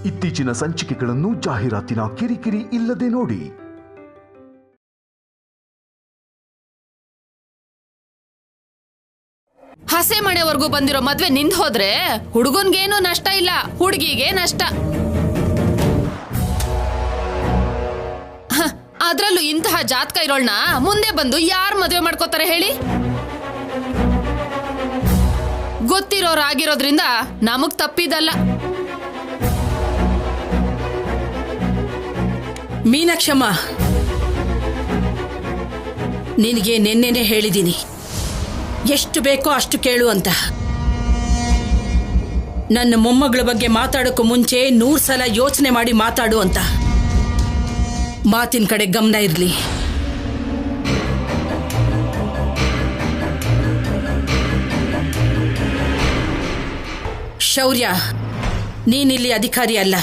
ಇತ್ತೀಚಿನ ಸಂಚಿಕೆಗಳನ್ನು ಜಾಹೀರಾತಿನ ಕಿರಿಕಿರಿ ಇಲ್ಲದೆ ನೋಡಿ. ಹಸೆ ಮನೆವರೆಗೂ ಬಂದಿರೋ ಮದ್ವೆ ನಿಂದ್ ಹೋದ್ರೆ ಹುಡುಗನ್ಗೇನು ನಷ್ಟ ಇಲ್ಲ, ಹುಡುಗಿಗೆ ನಷ್ಟ. ಅದ್ರಲ್ಲೂ ಇಂತಹ ಜಾತಕ ಇರೋಳ್ನ ಮುಂದೆ ಬಂದು ಯಾರು ಮದ್ವೆ ಮಾಡ್ಕೋತಾರೆ ಹೇಳಿ? ಗೊತ್ತಿರೋರಾಗಿರೋದ್ರಿಂದ ನಮಗ್ ತಪ್ಪಿದಲ್ಲ. ಮೀನಾಕ್ಷಮ್ಮ, ನಿನಗೆ ನೆನ್ನೆನೆ ಹೇಳಿದ್ದೀನಿ, ಎಷ್ಟು ಬೇಕೋ ಅಷ್ಟು ಕೇಳು ಅಂತ. ನನ್ನ ಮೊಮ್ಮಗಳ ಬಗ್ಗೆ ಮಾತಾಡೋಕ್ಕೂ ಮುಂಚೆ 100 ಸಲ ಯೋಚನೆ ಮಾಡಿ ಮಾತಾಡು ಅಂತ. ಮಾತಿನ ಕಡೆ ಗಮನ ಇರಲಿ. ಶೌರ್ಯ, ನೀನಿಲ್ಲಿ ಅಧಿಕಾರಿ ಅಲ್ಲ,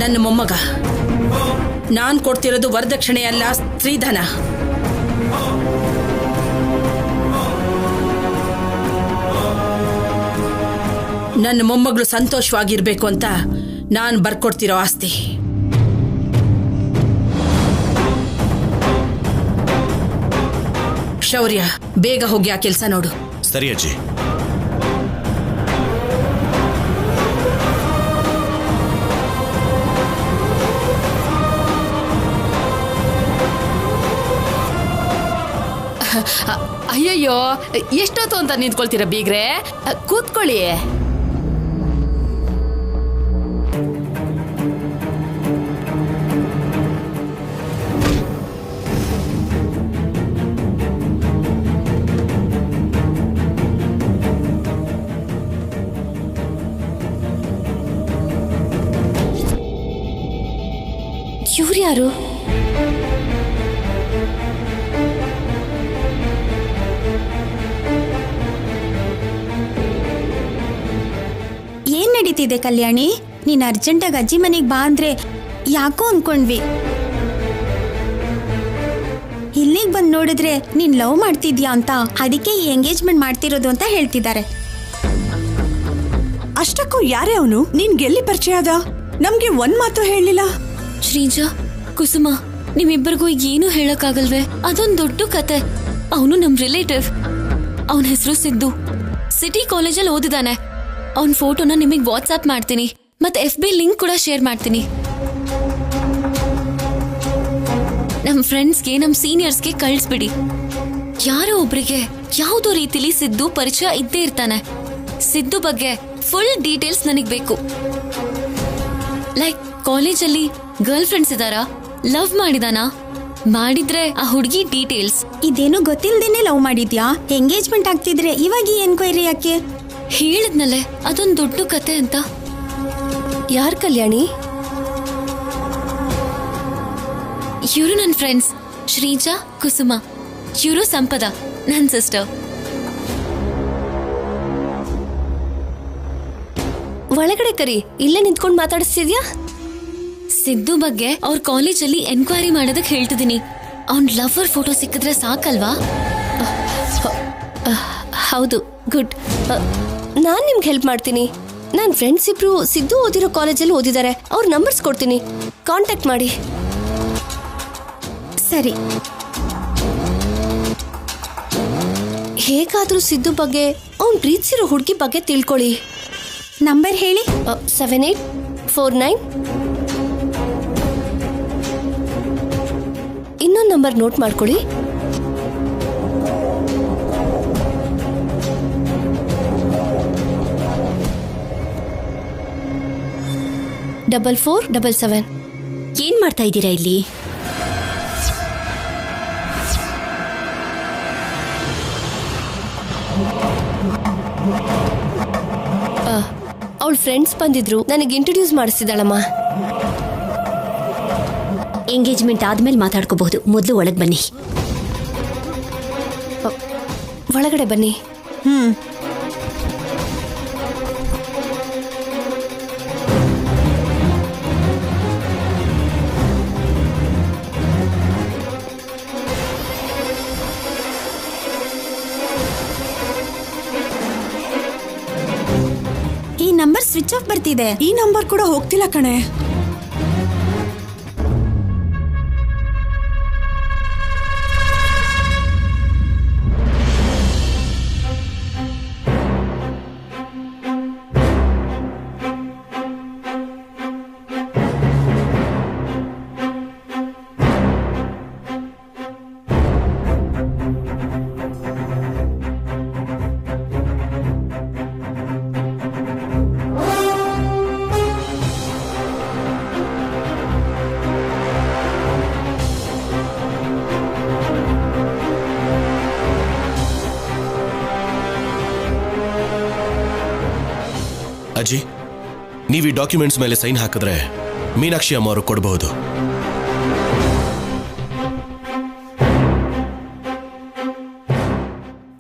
ನನ್ನ ಮೊಮ್ಮಗ. ನಾನು ಕೊಡ್ತಿರೋದು ವರದಕ್ಷಿಣೆ ಅಲ್ಲ, ಸ್ತ್ರೀಧನ. ನನ್ನ ಮೊಮ್ಮಗಳು ಸಂತೋಷವಾಗಿರ್ಬೇಕು ಅಂತ ನಾನು ಬರ್ಕೊಡ್ತಿರೋ ಆಸ್ತಿ. ಶೌರ್ಯ, ಬೇಗ ಹೋಗಿ ಆ ಕೆಲಸ ನೋಡು. ಸರಿ ಅಜ್ಜಿ. ಅಯ್ಯಯ್ಯೋ, ಎಷ್ಟೊತ್ತು ಅಂತ ನಿಂತ್ಕೊಳ್ತೀರ ಬೀಗ್ರೆ? ಕೂತ್ಕೊಳ್ಳಿ. ಇವ್ರು ಯಾರು? ಏನ್ ನಡೀತಿದೆ ಕಲ್ಯಾಣಿ? ನೀನ್ ಅರ್ಜೆಂಟಾಗಿ ಅಜ್ಜಿ ಮನೆಗೆ ಬಾ ಅಂದ್ರೆ ಯಾಕೋ ಅನ್ಕೊಂಡ್ವಿ. ಇಲ್ಲಿಗೆ ಬಂದು ನೋಡಿದ್ರೆ ನೀನ್ ಲವ್ ಮಾಡ್ತಿದ್ಯಾ ಅಂತ, ಅದಕ್ಕೆ ಈ ಎಂಗೇಜ್ಮೆಂಟ್ ಮಾಡ್ತಿರೋದು ಅಂತ ಹೇಳ್ತಿದ್ದಾರೆ. ಅಷ್ಟಕ್ಕೂ ಯಾರೇ ಅವನು? ನಿನ್ಗೆಲ್ಲಿ ಪರಿಚಯ ಅದ? ನಮ್ಗೆ ಒಂದ್ ಮಾತು ಹೇಳಿಲ್ಲ. ಶ್ರೀಜಾ, ಕುಸುಮ, ನಿಮ್ಮಿಬ್ಬರಿಗೂ ಏನು ಹೇಳಕ್ಕಾಗಲ್ವೇ? ಅದೊಂದು ದೊಡ್ಡ ಕತೆ. ಅವನು ನಮ್ ರಿಲೇಟಿವ್. ಅವನ ಹೆಸರು ಸಿದ್ದು. ಸಿಟಿ ಕಾಲೇಜಲ್ಲಿ ಓದಿದಾನೆ. ಅವನ ಫೋಟೋನ ನಿಮಗೆ ವಾಟ್ಸ್ಆಪ್ ಮಾಡ್ತೀನಿ, ಮತ್ತೆ FB ಲಿಂಕ್ ಕೂಡ ಶೇರ್ ಮಾಡ್ತೀನಿ. ನಮ್ಮ ಫ್ರೆಂಡ್ಸ್ಗೆ, ನಮ್ಮ ಸೀನಿಯರ್ಸ್ಗೆ ಕಳಿಸ್ಬಿಡಿ. ಯಾರೋ ಒಬ್ರಿಗೆ ಯಾವುದೋ ರೀತಿಲಿ ಸಿದ್ದು ಪರಿಚಯ ಇದ್ದೇ ಇರ್ತಾನೆ. ಸಿದ್ದು ಬಗ್ಗೆ ಫುಲ್ ಡೀಟೇಲ್ಸ್ ನನಗೆ ಬೇಕು. ಲೈಕ್ ಕಾಲೇಜಲ್ಲಿ ಗರ್ಲ್ ಫ್ರೆಂಡ್ಸ್ ಇದಾರಾ, ಲವ್ ಮಾಡಿದಾನಾ, ಮಾಡಿದ್ರೆ ಆ ಹುಡುಗಿ ಡೀಟೇಲ್ಸ್. ಇದೇನು ಗೊತ್ತಿಲ್ದೇನೆ ಲವ್ ಮಾಡಿದ್ಯಾ? ಎಂಗೇಜ್ಮೆಂಟ್ ಆಗ್ತಿದ್ರೆ ಇವಾಗ ಈ ಎನ್ಕ್ವೈರಿ ಯಾಕೆ? ಹೇಳಿದ್ನಲ್ಲೇ ಅದೊಂದು ದೊಡ್ಡ ಕತೆ ಅಂತ. ಯಾರ್ ಕಲ್ಯಾಣಿ? ಇವರು ನನ್ನ ಫ್ರೆಂಡ್ಸ್ ಶ್ರೀಜಾ, ಕುಸುಮ. ಇವರು ಸಂಪದ, ನನ್ನ ಸಿಸ್ಟರ್. ಒಳಗಡೆ ಕರಿ, ಇಲ್ಲೇ ನಿಂತ್ಕೊಂಡು ಮಾತಾಡಿಸ್ತಿದ್ಯಾ? ಸಿದ್ದು ಬಗ್ಗೆ ಅವ್ರ ಕಾಲೇಜಲ್ಲಿ ಎನ್ಕ್ವೈರಿ ಮಾಡೋದಕ್ಕೆ ಹೇಳ್ತಿದ್ದೀನಿ. ಅವ್ನ್ ಲವರ್ ಫೋಟೋ ಸಿಕ್ಕಿದ್ರೆ ಸಾಕಲ್ವಾ? ಹೌದು, ಗುಡ್. ನಾನು ನಿಮ್ಗೆ ಹೆಲ್ಪ್ ಮಾಡ್ತೀನಿ. ನನ್ನ ಫ್ರೆಂಡ್ಸ್ ಇಬ್ರು ಸಿದ್ದು ಓದಿರೋ ಕಾಲೇಜಲ್ಲಿ ಓದಿದ್ದಾರೆ. ಅವ್ರ ನಂಬರ್ಸ್ ಕೊಡ್ತೀನಿ, ಕಾಂಟ್ಯಾಕ್ಟ್ ಮಾಡಿ. ಸರಿ. ಹೇಗಾದ್ರೂ ಸಿದ್ದು ಬಗ್ಗೆ, ಅವ್ನ್ ಪ್ರೀತಿಸಿರೋ ಹುಡುಗಿ ಬಗ್ಗೆ ತಿಳ್ಕೊಳ್ಳಿ. ನಂಬರ್ ಹೇಳಿ. 7849. ಇನ್ನೊಂದು ನಂಬರ್ ನೋಟ್ ಮಾಡ್ಕೊಳ್ಳಿ. 4477. ಏನ್ ಮಾಡ್ತಾ ಇದ್ದೀರಾ ಇಲ್ಲಿ? ಅವಳ ಫ್ರೆಂಡ್ಸ್ ಬಂದಿದ್ರು, ನನಗೆ ಇಂಟ್ರೊಡ್ಯೂಸ್ ಮಾಡಿಸಿದಾಳಮ್ಮ. ಎಂಗೇಜ್ಮೆಂಟ್ ಆದ್ಮೇಲೆ ಮಾತಾಡ್ಕೋಬಹುದು, ಮೊದಲು ಒಳಗೆ ಬನ್ನಿ. ಒಳಗಡೆ ಬನ್ನಿ. ಈ ನಂಬರ್ ಸ್ವಿಚ್ ಆಫ್ ಬರ್ತಿದೆ. ಮಾಡ್ತಿದೆ. ಈ ನಂಬರ್ ಕೂಡ ಹೋಗ್ತಿಲ್ಲ ಕಣೆ. ಅಜ್ಜಿ, ನೀವು ಈ ಡಾಕ್ಯುಮೆಂಟ್ಸ್ ಮೇಲೆ ಸೈನ್ ಹಾಕಿದ್ರೆ ಮೀನಾಕ್ಷಿ ಅಮ್ಮ ಅವರು ಕೊಡಬಹುದು.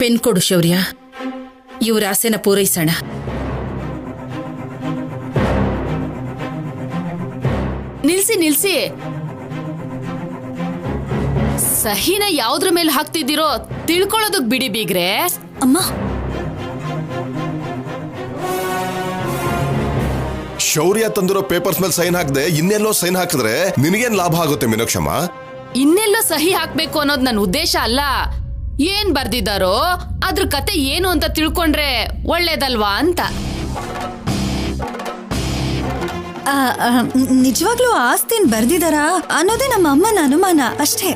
ಪೆನ್ ಕೊಡು ಶೌರ್ಯ, ಇವ್ರ ಆಸೆನ ಪೂರೈಸೋಣ. ನಿಲ್ಸಿ ಸಹಿನ ಯಾವ್ದ್ರ ಮೇಲೆ ಹಾಕ್ತಿದ್ದೀರೋ ತಿಳ್ಕೊಳ್ಳೋದಕ್ ಬಿಡಿ ಬೀಗ್ರೆ. ಅಮ್ಮ, ಶೌರ್ಯ ತಂದಿರೋ ಪೇಪರ್ಸ್ ಮೇಲೆ ಸೈನ್ ಹಾಕದೆ ಇನ್ನೆಲ್ಲೋ ಸೈನ್ ಹಾಕಿದ್ರೆ ನಿನಗೇನ್ ಲಾಭ ಆಗುತ್ತೆ ಮೀನಾಕ್ಷಮ್ಮ? ಇನ್ನೆಲ್ಲೋ ಸಹಿ ಹಾಕ್ಬೇಕು ಅನ್ನೋದು ನನ್ನ ಉದ್ದೇಶ ಅಲ್ಲ. ಏನ್ ಬರ್ದಿದ್ದಾರೋ ಅದ್ರ ಕತೆ ಏನು ಅಂತ ತಿಳ್ಕೊಂಡ್ರೆ ಒಳ್ಳೇದಲ್ವಾ ಅಂತ. ನಿಜವಾಗ್ಲೂ ಆಸ್ತಿನ್ ಬರ್ದಿದಾರಾ ಅನ್ನೋದೇ ನಮ್ಮ ಅಮ್ಮನ ಅನುಮಾನ ಅಷ್ಟೇ.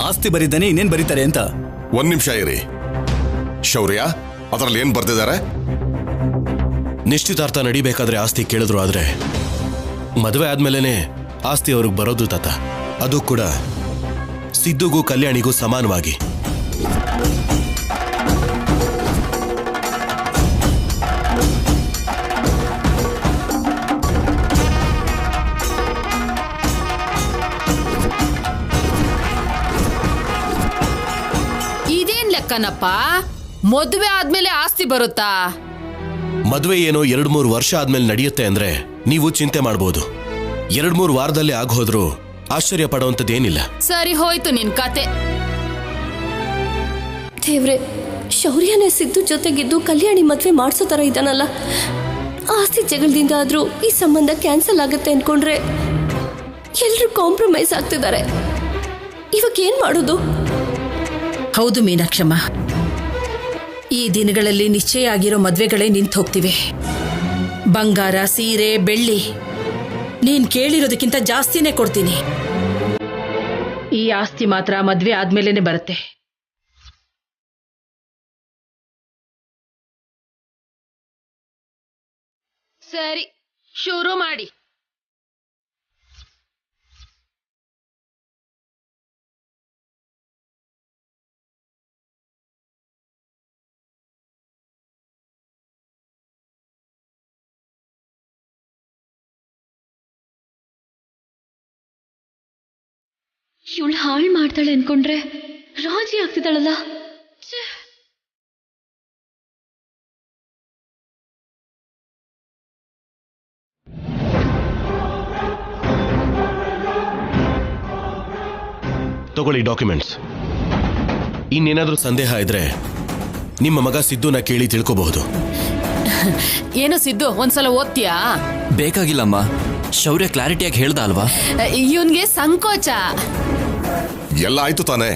ಆಸ್ತಿ ಬರೀತಾನೆ, ಇನ್ನೇನ್ ಬರೀತಾರೆ ಅಂತ. ಒಂದ್ ನಿಮಿಷ ಇರಿ. ಶೌರ್ಯ, ಅದರಲ್ಲಿ ಏನ್ ಬರ್ದಿದ್ದಾರೆ? ನಿಶ್ಚಿತಾರ್ಥ ನಡಿಬೇಕಾದ್ರೆ ಆಸ್ತಿ ಕೇಳಿದ್ರು, ಆದ್ರೆ ಮದುವೆ ಆದ್ಮೇಲೆನೆ ಆಸ್ತಿ ಅವ್ರಿಗೆ ಬರೋದು ತಾತ. ಅದು ಕೂಡ ಸಿದ್ದುಗೂ ಕಲ್ಯಾಣಿಗೂ ಸಮಾನವಾಗಿ. ಇದೇನ್ ಲೆಕ್ಕನಪ್ಪ? ಮದುವೆ ಆದ್ಮೇಲೆ ಆಸ್ತಿ ಬರುತ್ತಾ? ಮದುವೆ ಏನೋ 2-3 ವರ್ಷ ಆದ್ಮೇಲೆ ನಡೆಯುತ್ತೆ ಅಂದ್ರೆ ನೀವು ಚಿಂತೆ ಮಾಡಬಹುದು. 2-3 ವಾರದಲ್ಲಿ ಆಗೋದ್ರು ಆಶ್ಚರ್ಯ ಪಡುವಂತದ್ದೇನಿಲ್ಲ. ಸರಿ ಹೋಯ್ತು ನಿನ್ ಕತೆ. ದೇವ್ರೆ, ಶೌರ್ಯನೇ ಸಿದ್ದು ಜೊತೆಗಿದ್ದು ಕಲ್ಯಾಣಿ ಮದ್ವೆ ಮಾಡಿಸೋ ತರ ಇದ್ದಾನಲ್ಲ. ಆಸ್ತಿ ಜಗಳದಿಂದ ಆದ್ರೂ ಈ ಸಂಬಂಧ ಕ್ಯಾನ್ಸಲ್ ಆಗುತ್ತೆ ಅನ್ಕೊಂಡ್ರೆ ಎಲ್ರು ಕಾಂಪ್ರಮೈಸ್ ಆಗ್ತಿದ್ದಾರೆ. ಇವಾಗ ಏನ್ ಮಾಡೋದು? ಹೌದು ಮೀನಾಕ್ಷಮ್ಮ, ಈ ದಿನಗಳಲ್ಲಿ ನಿಶ್ಚಯ ಆಗಿರೋ ಮದ್ವೆಗಳೇ ನಿಂತು ಹೋಗ್ತಿವೆ. ಬಂಗಾರ, ಸೀರೆ, ಬೆಳ್ಳಿ ನೀನ್ ಕೇಳಿರೋದಕ್ಕಿಂತ ಜಾಸ್ತಿನೇ ಕೊಡ್ತೀನಿ. ಈ ಆಸ್ತಿ ಮಾತ್ರ ಮದ್ವೆ ಆದ್ಮೇಲೆನೆ ಬರುತ್ತೆ. ಸರಿ, ಶುರು ಮಾಡಿ. ಇವಳು ಹಾಳು ಮಾಡ್ತಾಳೆ ಅನ್ಕೊಂಡ್ರೆ ರಾಜಿ ಆಗ್ತಿದ್ದಾಳಲ್ಲ. ತಗೊಳ್ಳಿ ಡಾಕ್ಯುಮೆಂಟ್ಸ್. ಇನ್ನೇನಾದ್ರೂ ಸಂದೇಹ ಇದ್ರೆ ನಿಮ್ಮ ಮಗ ಸಿದ್ದುನ ಕೇಳಿ ತಿಳ್ಕೋಬಹುದು. ಏನು ಸಿದ್ದು, ಒಂದ್ಸಲ ಓದ್ತೀಯಾ? ಬೇಕಾಗಿಲ್ಲಮ್ಮ, ಶೌರ್ಯ ಕ್ಲಾರಿಟಿಯಾಗಿ ಹೇಳ್ದ ಅಲ್ವಾ. ಇವನ್ಗೆ ಸಂಕೋಚ. ಎಲ್ಲ ಆಯ್ತು ತಾನೆ?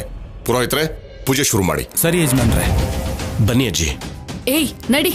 ಪುರೋಹಿತ್ರೆ, ಪೂಜೆ ಶುರು ಮಾಡಿ. ಸರಿ ಯಜಮಾನ್ರೆ. ಬನ್ನಿ ಅಜ್ಜಿ. ಏಯ್ ನಡಿ.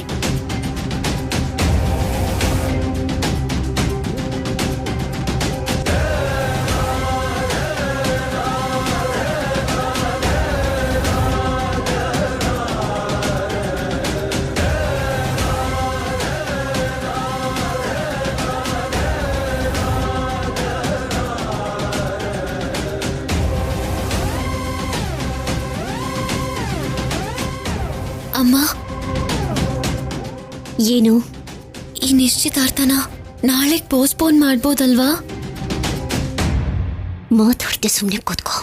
ಅಮ್ಮ, ಏನು? ಈ ನಿಶ್ಚಿತಾರ್ಥನ ನಾಳೆಗೆ ಪೋಸ್ಟ್ಪೋನ್ ಮಾಡ್ಬೋದಲ್ವಾ? ಮಾತಾಡ್ದೆ ಸುಮ್ಮನೆ ಕೂತ್ಕೋ.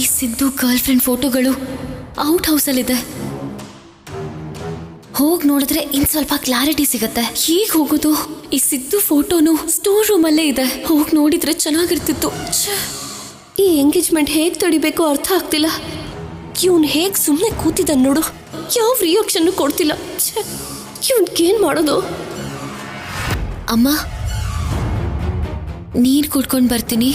ಈ ಸಿದ್ದು ಗರ್ಲ್ ಫ್ರೆಂಡ್ ಫೋಟೋಗಳು ಔಟ್ ಹೌಸಲ್ಲಿದೆ. ಹೋಗಿ ನೋಡಿದ್ರೆ ಇನ್ ಸ್ವಲ್ಪ ಕ್ಲಾರಿಟಿ ಸಿಗತ್ತೆ. ಹೇಗೆ ಹೋಗೋದು? ಈ ಸಿದ್ದು ಫೋಟೋನು ಸ್ಟೋರ್ ರೂಮ್ ಅಲ್ಲೇ ಇದೆ. ಹೋಗಿ ನೋಡಿದ್ರೆ ಚೆನ್ನಾಗಿರ್ತಿತ್ತು. ಈ ಎಂಗೇಜ್ಮೆಂಟ್ ಹೇಗೆ ತಡಿಬೇಕೋ ಅರ್ಥ ಆಗ್ತಿಲ್ಲ. ಇವನ್ ಹೇಗ್ ಸುಮ್ಮನೆ ಕೂತಿದ್ದ ನೋಡು, ಯಾವ ರಿಯಾಕ್ಷನ್ ಕೊಡ್ತಿಲ್ಲ. ಇವನ್ಗೇನ್ ಮಾಡೋದು? ಅಮ್ಮ, ನೀರ್ ಕುಡ್ಕೊಂಡ್ ಬರ್ತೀನಿ.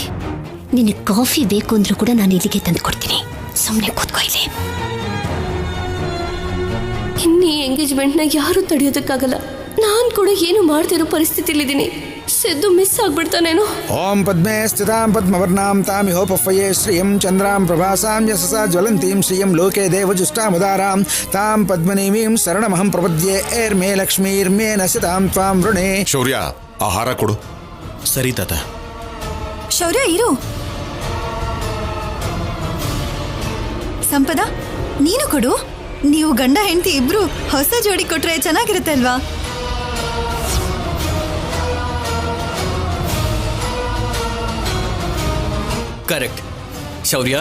ನಿನಗೆ ಕಾಫಿ ಬೇಕು ಅಂದ್ರೂ ಕೂಡ ನಾನು ಇಲ್ಲಿಗೆ ತಂದು ಕೊಡ್ತೀನಿ. ಸುಮ್ಮನೆ ಕೂತ್ಕೋ ಇಲ್ಲಿ. ಇನ್ನೀ ಎಂಗೇಜ್ಮೆಂಟ್ನ ಯಾರು ತಡೆಯೋದಕ್ಕಾಗಲ್ಲ. ನಾನ್ ಕೂಡ ಏನು ಮಾಡ್ತಿರೋ ಪರಿಸ್ಥಿತಿಲಿದ್ದೀನಿ. ಸಿದ್ದು ಮಿಸ್ ಆಗ್ಬಿಡ್ತಾನೇನೋ. ಓಂ ಪದ್ಮೇ ಸ್ಥಿತಾಂ ಪದ್ಮವರ್ಣಾಂ ತಾಮಿಹೋಪಫಯೇ ಶ್ರಿಯಂ ಚಂದ್ರಾಂ ಪ್ರಭಾಸಾಂ ಯಶಸಾ ಜ್ವಲಂತೀಂ ಶ್ರಿಯಂ ಲೋಕೆ ದೇವಜುಷ್ಟಾಮುದಾರಾಂ ತಾಂ ಪದ್ಮನೀಮೀಂ ಶರಣಮಹಂ ಪ್ರಪದ್ಯೆ ಏರ್ಮೇ ಲಕ್ಷ್ಮೀರ್ಮೇ ನಸಿತಾಂ ತ್ವಾಂ ವೃಣೇ. ಶೌರ್ಯ, ಆಹಾರ ಕೊಡು. ಸರಿ ತಾತ. ಶೌರ್ಯ ಇರು. ಸಂಪದ, ನೀನು ಕೊಡು. ನೀವು ಗಂಡ ಹೆಂಡತಿ ಇಬ್ರು ಹೊಸ ಜೋಡಿ ಕೊಟ್ರೆ ಚೆನ್ನಾಗಿರುತ್ತೆ ಅಲ್ವಾ? ಕರೆಕ್ಟ್. ಶೌರ್ಯ,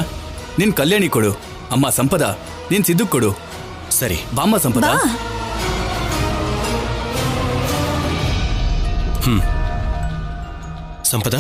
ನಿನ್ ಕಲ್ಯಾಣಿ ಕೊಡು. ಅಮ್ಮ ಸಂಪದ, ನೀನ್ ಸಿದ್ದು ಕೊಡು. ಸರಿ ಬಾಮ್ಮ ಸಂಪದ. ಸಂಪದ,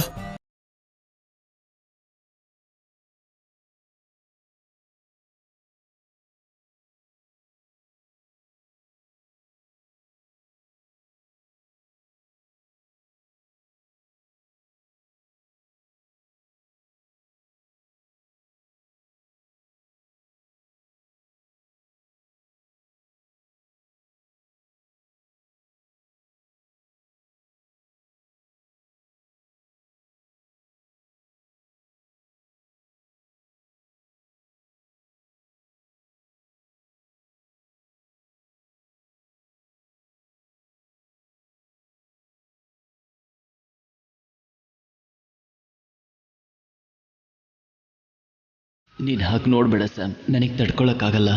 ನೀನ್ ಹಾಗೆ ನೋಡ್ಬೇಡ ಸ್ಯಾಮ್, ನನಗೆ ತಡ್ಕೊಳಕ್ಕಾಗಲ್ಲ.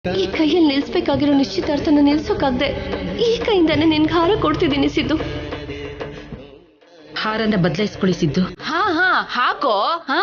ಈ ಕೈಯಲ್ಲಿ ನಿಲ್ಸ್ಬೇಕಾಗಿರೋ ನಿಶ್ಚಿತಾರ್ಥನ ನಿಲ್ಸೋಕಾಗ್ದೆ ಈ ಕೈಯಿಂದಾನೆ ನಿನ್ಗೆ ಹಾರ ಕೊಡ್ತಿದ್ದೀನಿ ಸಿದ್ದು. ಹಾರನ್ನ ಬದಲಾಯಿಸ್ಕೊಳ್ಳಿ ಸಿದ್ದು. ಹಾ ಹಾ ಹಾಕೋ. ಹಾ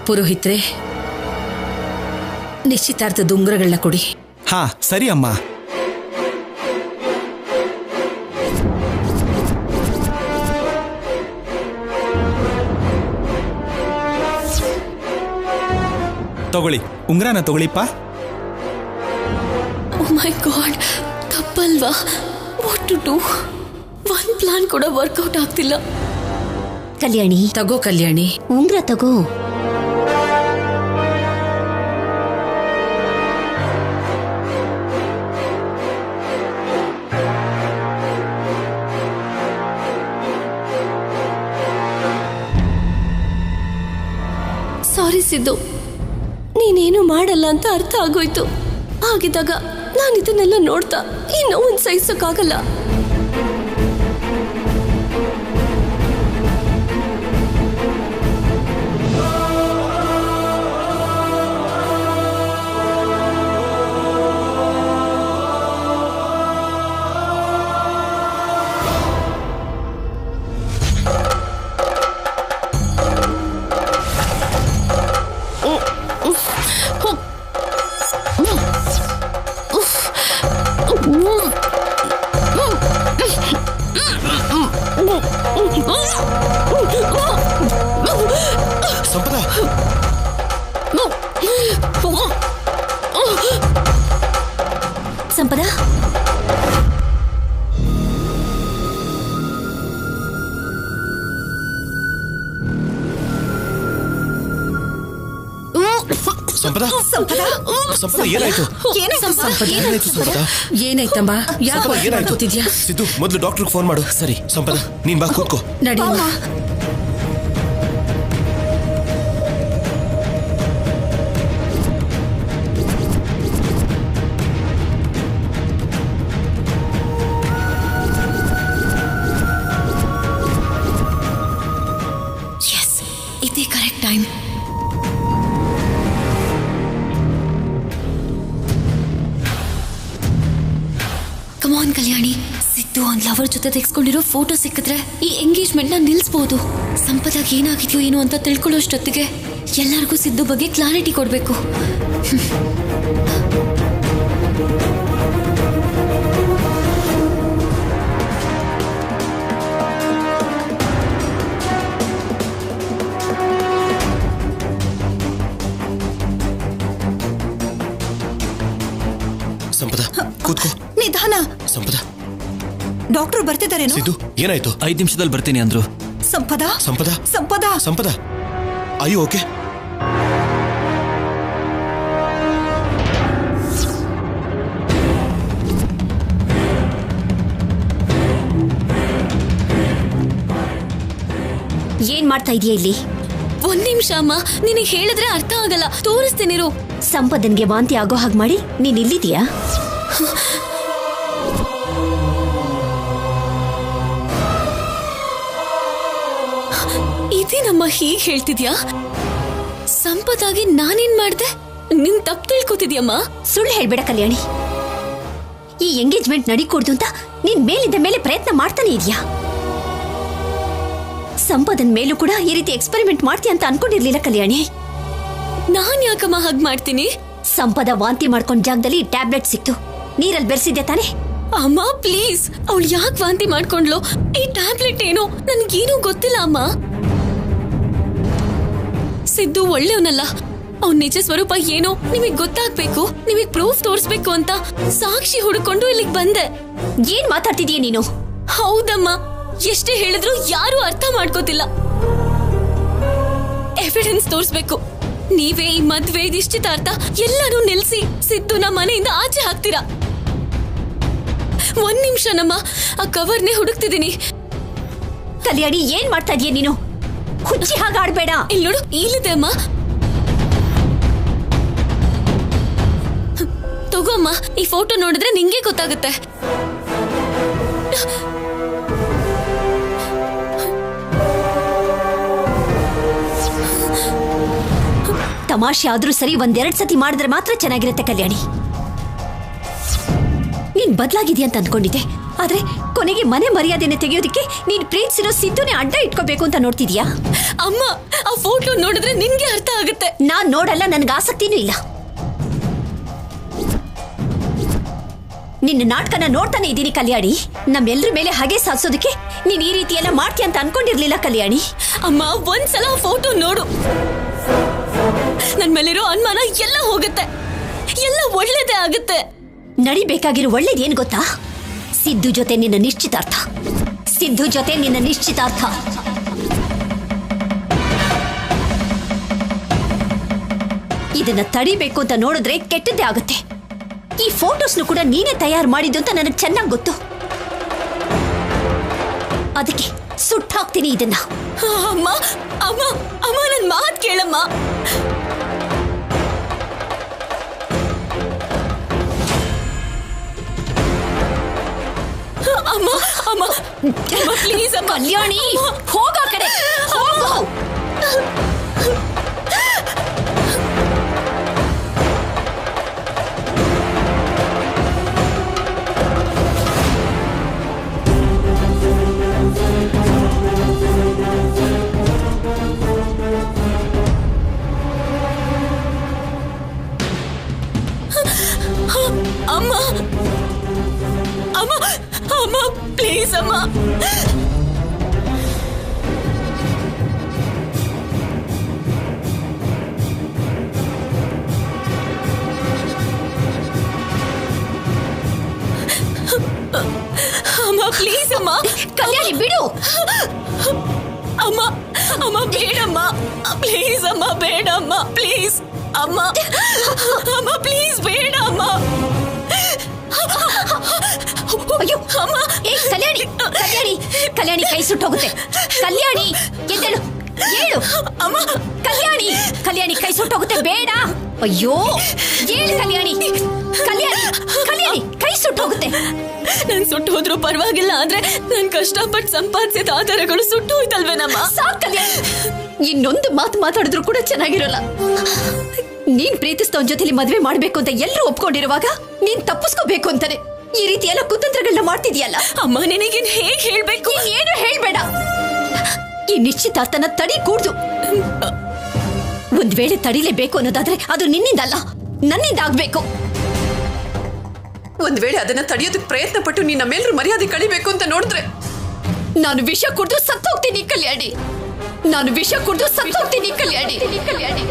ಪುರೋಹಿತ್ರೆ, ನಿಶ್ಚಿತಾರ್ಥದ ಉಂಗುರಗಳನ್ನ ಕೊಡಿ. ಹಾ ಸರಿ ಅಮ್ಮ. ತಗೊಳ್ಳಿ, ಉಂಗ್ರನ ತಗೊಳ್ಳಿಪ್ಪ. ಓ ಮೈ ಗಾಡ್, ತಪ್ಪಲ್ವಾ? What to do? One plan ಕೂಡ ವರ್ಕೌಟ್ ಆಗ್ತಿಲ್ಲ. ಕಲ್ಯಾಣಿ ತಗೋ ಕಲ್ಯಾಣಿ, ಉಂಗ್ರ ತಗೋ. ಸಾರಿ ಸಿದ್ದು, ನೀನೇನು ಮಾಡಲ್ಲ ಅಂತ ಅರ್ಥ ಆಗೋಯ್ತು. ಹಾಗಿದ್ದಾಗ ನಾನು ಇದನ್ನೆಲ್ಲ ನೋಡ್ತಾ ಈ ನೋವನ್ನು ಸಹಿಸಕ್ಕಾಗಲ್ಲ. ಸಂಪದ ಸಂಪದ ಸಂಪದ ಸಂಪದ ಏನಾಯ್ತು ಏನಾಯ್ತು ಸಂಪದ ಏನಾಯ್ತಮ್ಮ ಯಾಕೆ ಸಂಪದ ಏನಾಯ್ತು ಕೂತಿದ್ಯಾ? ಸಿದ್ದು ಮೊದಲು ಡಾಕ್ಟರ್ಗೆ ಫೋನ್ ಮಾಡು. ಸರಿ ಸಂಪದ ನೀನ್ ಬಾ ಕೂತ್ಕೋ. ನಡಿಯಮ್ಮ. ಇದೇ ಕರೆಕ್ಟ್ ಟೈಮ್. ಕಮಾನ್ ಕಲ್ಯಾಣಿ, ಸಿದ್ದು ಅವ್ನ್ ಲವರ್ ಜೊತೆ ತೆಗೆಸ್ಕೊಂಡಿರೋ ಫೋಟೋ ಸಿಕ್ಕಿದ್ರೆ ಈ ಎಂಗೇಜ್ಮೆಂಟ್ ನ ನಿಲ್ಸ್ಬೋದು. ಸಂಪದಾಗ ಏನಾಗಿದ್ಯೋ ಏನೋ ಅಂತ ತಿಳ್ಕೊಳ್ಳೋಷ್ಟೊತ್ತಿಗೆ ಎಲ್ಲರಿಗೂ ಸಿದ್ದು ಬಗ್ಗೆ ಕ್ಲಾರಿಟಿ ಕೊಡ್ಬೇಕು. ಸಂಪದ ಕೂತ್ಕೋ. ನಿಧಾನ. ಸಂಪದ ಡಾಕ್ಟರ್ ಬರ್ತಿದಾರೇನು? ಸಿದ್ದು ಏನಾಯ್ತು? 5 ನಿಮಿಷದಲ್ಲಿ ಬರ್ತೀನಿ ಅಂದ್ರು. ಸಂಪದ ಸಂಪದ ಸಂಪದ ಸಂಪದ ಅಯ್ಯೋ ಓಕೆ. ಏನ್ ಮಾಡ್ತಾ ಇದೀಯ ಇಲ್ಲಿ? ಒಂದ್ ನಿಮಿಷ ಅಮ್ಮ, ನಿನಗೆ ಹೇಳಿದ್ರೆ ಅರ್ಥ ಆಗಲ್ಲ, ತೋರಿಸ್ತೀನಿರು. ಸಂಪದನ್ಗೆ ವಾಂತಿ ಆಗೋ ಹಾಗೆ ಮಾಡಿ ನೀನ್ ಇಲ್ಲಿದೀಯಾ? ಇದೇನಮ್ಮ ಹೀಗೆ ಹೇಳ್ತಿದ್ಯಾ? ಸಂಪದಾಗಿ ನಾನೇನ್ ಮಾಡ್ದೆ? ನಿನ್ ತಪ್ಪು ತಿಳ್ಕೊತಿದ್ಯಮ್ಮ. ಸುಳ್ಳು ಹೇಳ್ಬೇಡ ಕಲ್ಯಾಣಿ. ಈ ಎಂಗೇಜ್ಮೆಂಟ್ ನಡಿಕೊಡ್ದು ಅಂತ ನೀನ್ ಮೇಲಿದ್ದ ಮೇಲೆ ಪ್ರಯತ್ನ ಮಾಡ್ತಾನೆ ಇದೆಯಾ? ಸಂಪದನ್ ಮೇಲೂ ಕೂಡ ಈ ರೀತಿ ಎಕ್ಸ್ಪೆರಿಮೆಂಟ್ ಮಾಡ್ತೀಯ ಅಂತ ಅನ್ಕೊಂಡಿರ್ಲಿಲ್ಲ ಕಲ್ಯಾಣಿ. ನಾನ್ ಯಾಕಮ್ಮ ಹಾಗೆ ಮಾಡ್ತೀನಿ? ಸಂಪದ ವಾಂತಿ ಮಾಡ್ಕೊಂಡ್ ಜಾಗದಲ್ಲಿ ಟ್ಯಾಬ್ಲೆಟ್ ಸಿಕ್ತು, ನೀರಲ್ಲಿ ಬೆರೆಸಿದ್ದೆ ತಾನೆ? ಅಮ್ಮ ಪ್ಲೀಸ್, ಅವಳು ಯಾಕೆ ವಾಂತಿ ಮಾಡ್ಕೊಂಡ್ಲು? ಈ ಟ್ಯಾಬ್ಲೆಟ್ ಏನೋ ನನ್ಗೇನೂ ಗೊತ್ತಿಲ್ಲ ಅಮ್ಮ. ಸಿದ್ದು ಒಳ್ಳೆಯವನಲ್ಲ, ಅವ್ನ ನಿಜ ಸ್ವರೂಪ ಏನೋ ನಿಮಗ್ ಗೊತ್ತಾಗ್ಬೇಕು, ನಿಮಗ್ ಪ್ರೂಫ್ ತೋರಿಸ್ಬೇಕು ಅಂತ ಸಾಕ್ಷಿ ಹುಡುಕೊಂಡು ಇಲ್ಲಿಗೆ ಬಂದೆ. ಏನ್ ಮಾತಾಡ್ತಿದೀಯ ನೀನು? ಹೌದಮ್ಮ, ಎಷ್ಟೇ ಹೇಳಿದ್ರು ಯಾರು ಅರ್ಥ ಮಾಡ್ಕೋತಿಲ್ಲ. ಎವಿಡೆನ್ಸ್ ತೋರಿಸ್ಬೇಕು. ನೀವೇ ಈ ಮದ್ವೆ ನಿಶ್ಚಿತಾರ್ಥ ಎಲ್ಲರೂ ನಿಲ್ಸಿ ಸಿದ್ದುನ ಮನೆಯಿಂದ ಆಚೆ ಹಾಕ್ತೀರಾ. 1 ನಿಮಿಷ ನಮ್ಮ ಆ ಕವರ್ನೇ ಹುಡುಕ್ತಿದ್ದೀನಿ. ಕಲ್ಯಾಣಿ ಏನ್ ಮಾಡ್ತಾ ಇದೀಯ ನೀನು? ಹುಚ್ಚಿ ಹಾಗಾಡ್ಬೇಡ. ಇಲ್ಲಿ ನೋಡು, ಇಲ್ಲಿದೆ ಅಮ್ಮ, ತಗೋಮ್ಮ. ಈ ಫೋಟೋ ನೋಡಿದ್ರೆ ನಿಂಗೆ ಗೊತ್ತಾಗುತ್ತೆ. ತಮಾಷೆ ಆದ್ರೂ ಸರಿ, 1-2 ಸತಿ ಮಾಡಿದ್ರೆ ಮಾತ್ರ ಚೆನ್ನಾಗಿರುತ್ತೆ ಕಲ್ಯಾಣಿ. ನೀನ್ ಬದಲಾಗಿದ್ಯಾ ಅಂತ ಅನ್ಕೊಂಡಿದ್ದೆ, ಆದ್ರೆ ಕೊನೆಗೆ ಮನೆ ಮರ್ಯಾದೆನೆ ತೆಗೆಯೋದಕ್ಕೆ ನೀನ್ ಪ್ರೀತಿಸಿರೋ ಸಿದ್ದುನೇ ಅಡ್ಡ ಇಟ್ಕೋಬೇಕು ಅಂತ ನೋಡ್ತಿದ್ಯಾ? ಅಮ್ಮ, ಆ ಫೋಟೋ ನೋಡಿದ್ರೆ ನಿನ್ಗೆ ಅರ್ಥ ಆಗುತ್ತೆ. ನಾನ್ ನೋಡಲ್ಲ, ನನ್ಗೆ ಆಸಕ್ತಿನೂ ಇಲ್ಲ. ನಿನ್ನ ನಾಟಕನ ನೋಡ್ತಾನೆ ಇದ್ದೀನಿ ಕಲ್ಯಾಣಿ. ನಮ್ಮೆಲ್ಲರ ಮೇಲೆ ಹಾಗೆ ಸಾಧಿಸೋದಕ್ಕೆ ನೀನ್ ಈ ರೀತಿ ಎಲ್ಲ ಮಾಡ್ತೀಯ ಅಂತ ಅನ್ಕೊಂಡಿರ್ಲಿಲ್ಲ ಕಲ್ಯಾಣಿ. ಅಮ್ಮ, ಒಂದ್ಸಲ ಆ ಫೋಟೋ ನೋಡು, ನನ್ ಮೇಲಿರೋ ಅನುಮಾನ ಎಲ್ಲ ಹೋಗುತ್ತೆ, ಎಲ್ಲ ಒಳ್ಳೇದೇ ಆಗುತ್ತೆ. ನಡಿಬೇಕಾಗಿರೋ ಒಳ್ಳೇದೇನ್ ಗೊತ್ತಾ? ಸಿದ್ದು ಜೊತೆ ನಿನ್ನ ನಿಶ್ಚಿತಾರ್ಥ. ಸಿದ್ದು ಜೊತೆ ನಿನ್ನ ನಿಶ್ಚಿತಾರ್ಥ. ಇದನ್ನ ತಡಿಬೇಕು ಅಂತ ನೋಡಿದ್ರೆ ಕೆಟ್ಟದ್ದೇ ಆಗುತ್ತೆ. ಈ ಫೋಟೋಸ್ನು ಕೂಡ ನೀನೇ ತಯಾರು ಮಾಡಿದ್ದು ಅಂತ ನನಗೆ ಚೆನ್ನಾಗಿ ಗೊತ್ತು. ಅದಕ್ಕೆ ಸುಟ್ಟಾಕ್ತೀನಿ ಇದನ್ನ. ಅಮ್ಮ ಅಮ್ಮ ಅಮ್ಮ, ನನ್ ಮಾತ್ ಕೇಳಮ್ಮ. ಅಮ್ಮ ಅಮ್ಮ ಪ್ಲೀಸ್ ಅಮ್ಮ. ಕಲ್ಯಾಣಿ, ಹೋಗ ಕಡೆ ಹೋಗು. ಅಮ್ಮ ಅಮ್ಮ ಅಮ್ಮ ಪ್ಲೀಸ್ ಅಮ್ಮ. ಅಮ್ಮ ಪ್ಲೀಸ್ ಅಮ್ಮ. ಕಲ್ಯಾಣಿ ಬಿಡು. ಅಮ್ಮ ಅಮ್ಮ ಬೇಡಮ್ಮ ಪ್ಲೀಸ್ ಅಮ್ಮ ಬೇಡಮ್ಮ ಪ್ಲೀಸ್ ಅಮ್ಮ ಅಮ್ಮ ಪ್ಲೀಸ್ ಬೇಡ ಅಮ್ಮ. ಅಯ್ಯೋ ಅಮ್ಮ. ಏ ಕಲ್ಯಾಣಿ ಕಲ್ಯಾಣಿ ಕಲ್ಯಾಣಿ ಕೈ ಸುಟ್ಟೋಗುತ್ತೆ. ಕಲ್ಯಾಣಿ ಎದ್ದೇಳು ಹೇಳು. ಅಮ್ಮ ಕಲ್ಯಾಣಿ ಕಲ್ಯಾಣಿ ಕೈ ಸುಟ್ಟೋಗುತ್ತೆ ಬೇಡ. ಅಯ್ಯೋ ಹೇಳು ಕಲ್ಯಾಣಿ. ಕಲ್ಯಾಣಿ ಕಲ್ಯಾಣಿ ಕೈ ಸುಟ್ಟೋಗುತ್ತೆ. ನನ್ ಸುಟ್ಟು ಹೋದ್ರು ಪರವಾಗಿಲ್ಲ, ಆದ್ರೆ ನನ್ ಕಷ್ಟಪಟ್ಟು ಸಂಪಾದಿಸಿದ ಆಧಾರಗಳು ಸುಟ್ಟು ಹೋಯ್ತಲ್ವೇನಮ್ಮ. ಸಾಕ್ ಕಲ್ಯಾಣಿ. ಇನ್ನೊಂದು ಮಾತು ಮಾತಾಡಿದ್ರು ಕೂಡ ಚೆನ್ನಾಗಿರಲ್ಲ. ನೀನ್ ಪ್ರೀತಿಸ್ತವನ್ ಜೊತೆಲಿ ಮದ್ವೆ ಮಾಡ್ಬೇಕು ಅಂತ ಎಲ್ಲರೂ ಒಪ್ಕೊಂಡಿರುವಾಗ ನೀನ್ ತಪ್ಪಿಸ್ಕೋಬೇಕು ಅಂತಾನೆ ಈ ರೀತಿ ಎಲ್ಲ ಕುತಂತ್ರಗಳನ್ನ ಮಾಡ್ತಿದ್ಯಲ್ಲ. ಅಮ್ಮ ನಿನಗೇನ್ ಹೇಗ್ ಹೇಳ್ಬೇಕು? ಏನು ಹೇಳ್ಬೇಡ. ಈ ನಿಶ್ಚಿತಾರ್ಥನ ತಡಿ ಕೂಡ್ದು. ಒಂದ್ ವೇಳೆ ತಡಿಲೇಬೇಕು ಅನ್ನೋದಾದ್ರೆ ಅದು ನಿನ್ನಿಂದ ಅಲ್ಲ, ನನ್ನಿಂದ ಆಗ್ಬೇಕು. ಒಂದ್ ವೇಳೆ ಅದನ್ನ ತಡೆಯೋದಕ್ಕೆ ಪ್ರಯತ್ನ ಪಟ್ಟು ನೀನ್ ನಮ್ಮೆಲ್ಲರೂ ಮರ್ಯಾದೆ ಕಳಿಬೇಕು ಅಂತ ನೋಡಿದ್ರೆ ನಾನು ವಿಷ ಕುಡ್ದು ಸತ್ತೋಗ್ತೀನಿ ಕಲ್ಯಾಣಿ. ನಾನು ವಿಷ ಕುಡ್ದು ಸತ್ತೋಗ್ತೀನಿ ಕಲ್ಯಾಣಿ. ಕಲ್ಯಾಣಿ